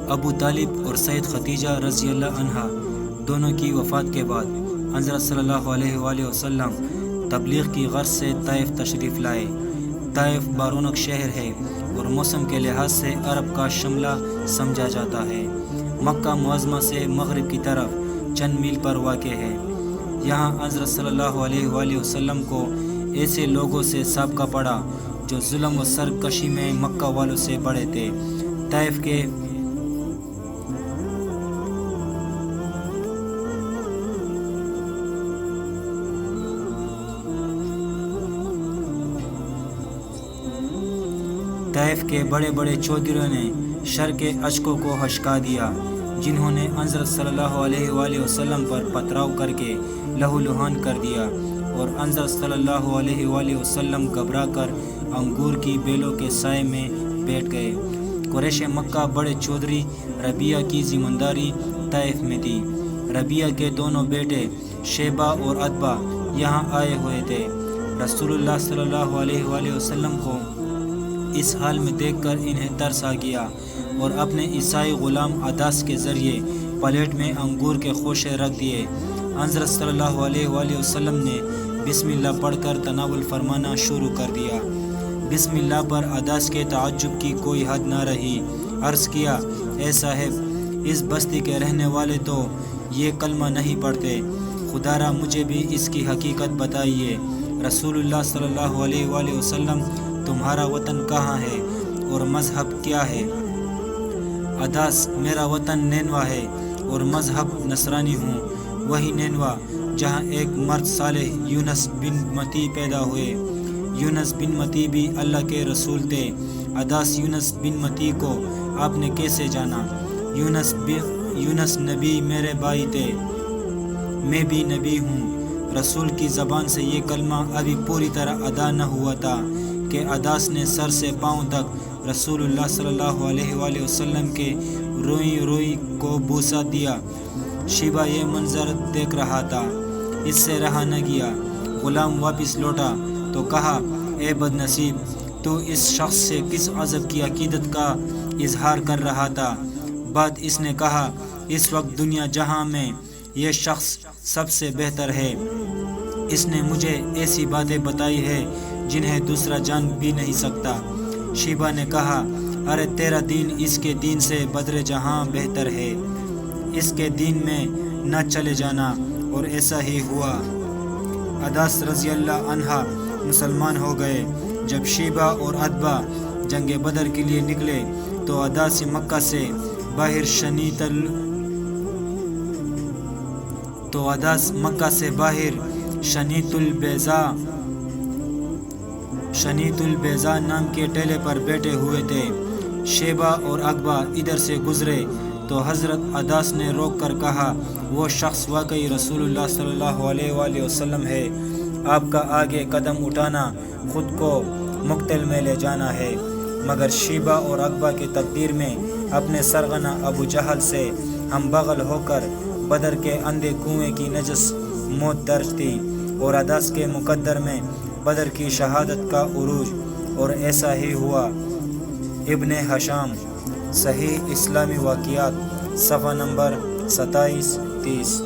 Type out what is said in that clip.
ابو طالب اور سید خدیجہ رضی اللہ عنہا دونوں کی وفات کے بعد حضرت صلی اللہ علیہ وآلہ وسلم تبلیغ کی غرض سے طائف تشریف لائے۔ طائف بارونق شہر ہے اور موسم کے لحاظ سے عرب کا شملہ سمجھا جاتا ہے۔ مکہ معظمہ سے مغرب کی طرف چند میل پر واقع ہے۔ یہاں حضرت صلی اللہ علیہ وآلہ وسلم کو ایسے لوگوں سے سابقہ پڑا جو ظلم و سرکشی میں مکہ والوں سے بڑے تھے۔ طائف کے بڑے بڑے چودھریوں نے شر کے اشکوں کو ہشکا دیا، جنہوں نے حضرت صلی اللہ علیہ وآلہ وسلم پر پتھراؤ کر کے لہو لہان کر دیا، اور حضرت صلی اللہ علیہ وآلہ وسلم گھبرا کر انگور کی بیلوں کے سائے میں بیٹھ گئے۔ قریش مکہ بڑے چودھری ربیعہ کی ذمہ طائف میں تھی۔ ربیعہ کے دونوں بیٹے شیبہ اور عتبہ یہاں آئے ہوئے تھے۔ رسول اللہ صلی اللہ علیہ وآلہ وسلم کو اس حال میں دیکھ کر انہیں ترس آ گیا، اور اپنے عیسائی غلام عداس کے ذریعے پلیٹ میں انگور کے خوشے رکھ دیے۔ حضرت صلی اللہ علیہ وآلہ وسلم نے بسم اللہ پڑھ کر تناول فرمانا شروع کر دیا۔ بسم اللہ پر عداس کے تعجب کی کوئی حد نہ رہی۔ عرض کیا، اے صاحب، اس بستی کے رہنے والے تو یہ کلمہ نہیں پڑھتے، خدا را مجھے بھی اس کی حقیقت بتائیے۔ رسول اللہ صلی اللہ علیہ وآلہ وسلم، تمہارا وطن کہاں ہے اور مذہب کیا ہے؟ عداس، میرا وطن نینوا ہے اور مذہب نصرانی ہوں، وہی نینوا جہاں ایک مرد صالح یونس بن متی پیدا ہوئے۔ یونس بن متی بھی اللہ کے رسول تھے۔ عداس، یونس بن متی کو آپ نے کیسے جانا؟ یونس نبی میرے بھائی تھے، میں بھی نبی ہوں۔ رسول کی زبان سے یہ کلمہ ابھی پوری طرح ادا نہ ہوا تھا کہ عداس نے سر سے پاؤں تک رسول اللہ صلی اللہ علیہ وآلہ وسلم کے روئی روئی کو بوسہ دیا۔ شیبہ یہ منظر دیکھ رہا تھا، اس سے رہا نہ گیا۔ غلام واپس لوٹا تو کہا، اے بد نصیب، تو اس شخص سے کس عذاب کی عقیدت کا اظہار کر رہا تھا؟ بعد اس نے کہا، اس وقت دنیا جہاں میں یہ شخص سب سے بہتر ہے، اس نے مجھے ایسی باتیں بتائی ہے جنہیں دوسرا جان بھی نہیں سکتا۔ شیبہ نے کہا، ارے تیرا دین اس کے دین سے بدر جہاں بہتر ہے، اس کے دین میں نہ چلے جانا۔ اور ایسا ہی ہوا۔ عداس رضی اللہ عنہ مسلمان ہو گئے۔ جب شیبہ اور عتبہ جنگ بدر کے لیے نکلے تو عداس مکہ سے باہر شنیت البیضاء نام کے ٹیلے پر بیٹھے ہوئے تھے۔ شیبہ اور عتبہ ادھر سے گزرے تو حضرت عداس نے روک کر کہا، وہ شخص واقعی رسول اللہ صلی اللہ علیہ وآلہ وسلم ہے، آپ کا آگے قدم اٹھانا خود کو مقتل میں لے جانا ہے۔ مگر شیبہ اور عتبہ کی تقدیر میں اپنے سرغنہ ابو جہل سے ہم بغل ہو کر بدر کے اندھے کنویں کی نجس موت درج تھی، اور عداس کے مقدر میں بدر کی شہادت کا عروج۔ اور ایسا ہی ہوا۔ ابن ہشام، صحیح اسلامی واقعات، صفحہ نمبر 27-30۔